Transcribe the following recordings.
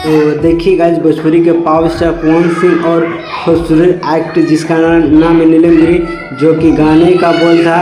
तो देखिए गाइस, भोजपुरी के पावर स्टार पवन सिंह और खूबसूरत एक्टर जिसका नाम है नीलम गिरी, जो कि गाने का बोल था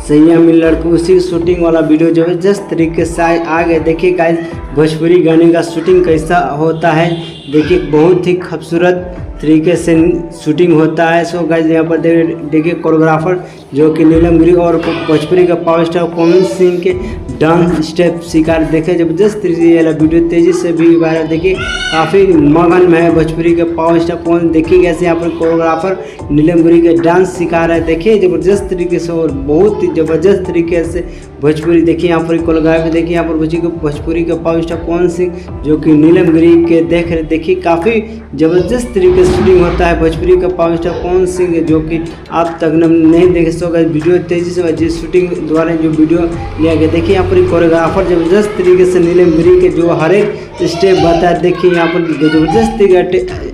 सैया मिल लड़को, उसी शूटिंग वाला वीडियो जबरदस्त तरीके से आ गया। देखिए गाइस, भोजपुरी गाने का शूटिंग कैसा होता है, देखिए बहुत ही खूबसूरत तरीके से शूटिंग होता है। सो गाइस यहाँ पर देखिए कोरियोग्राफर जो कि नीलम गिरी और भोजपुरी का पावर स्टार पवन सिंह के डांस स्टेप शिकार देखे जबरदस्त तरीके वाला वीडियो तेजी से भी वायरल। देखिए काफ़ी मगन में है भोजपुरी के पावर स्टार पवन। देखिए कैसे यहाँ पर कोरियोग्राफर नीलम गिरी के डांस सिखा रहा है, देखिए जबरदस्त तरीके से और बहुत ही ज़बरदस्त तरीके से भोजपुरी। देखिए यहाँ पर कोरियोग्राफी, देखिए यहाँ पर भोजपुरी के पावर स्टार पवन सिंह जो कि नीलम गिरी के देख रहे, देखिए काफ़ी ज़बरदस्त तरीके से शूटिंग होता है भोजपुरी का पावर स्टार पवन सिंह, जो कि आप तक नहीं देखे सो गए वीडियो तेजी से जिस शूटिंग द्वारा जो वीडियो लिया गया। देखिए यहाँ पर कोरियोग्राफर जबरदस्त तरीके से नीलम गिरी के जो हर एक स्टेप बता है। देखिए यहाँ पर जबरदस्त तरीके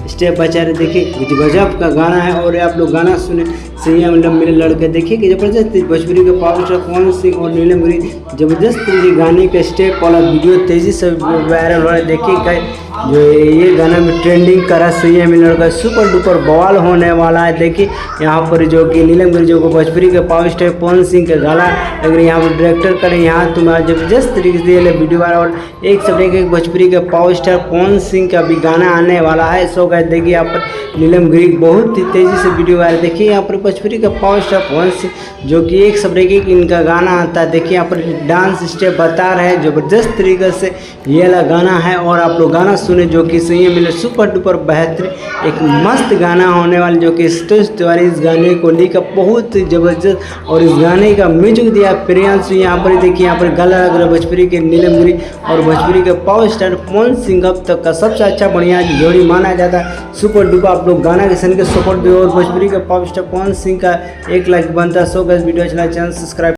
स्टेप बचा रहे, देखिए गजब का गाना है। और आप लोग गाना सुने सैया मिले लड़के, देखिए कि जबरदस्त भोजपुरी के पावर स्टार पवन सिंह और नीलम गिरी जबरदस्त तरीके गाने के स्टेप वाला वीडियो तेजी से वायरल हो रहा है। देखिए जो ये गाना में ट्रेंडिंग करा सैया मिले लड़का, सुपर डुपर बवाल होने वाला है। देखिए यहाँ पर जो कि नीलम गिरी जो भोजपुरी के पावर स्टार पवन सिंह का गाना अगर यहाँ पर डायरेक्टर करें, यहाँ तुम्हारा जबरदस्त तरीके से वीडियो वायरल और एक सब एक भोजपुरी के पावर स्टार पवन सिंह का भी गाना आने वाला है। सो गाइस देखिए यहाँ पर नीलम गिरी बहुत ही तेजी से वीडियो वायरल। देखिए यहाँ पर भोजपुरी का पावर स्टार पवन सिंह जो कि एक सब एक इनका गाना आता है। देखिए यहाँ पर डांस स्टेप बता रहे हैं, जबरदस्त तरीके से ये वाला गाना है। और आप लोग गाना सुने जो कि सैया मिले सुपर डुपर बेहतरीन एक मस्त गाना होने वाला, जो कि स्टेज द्वारा इस गाने को लेकर बहुत ही जबरदस्त। और इस गाने का म्यूजिक दिया प्रियांशु। यहाँ पर देखिए यहाँ पर गला लग रहा भोजपुरी के नीलम गिरी और भोजपुरी के पावर स्टार पवन सिंह अब तक का सबसे अच्छा बढ़िया जोड़ी माना जाता है। सुपर डुपर आप लोग गाना के सन के सपोर्ट दो और भोजपुरी के पावर स्टार पवन सिंह का 1 लाख बनता है। सो गाइस वीडियो अच्छा चैनल सब्सक्राइब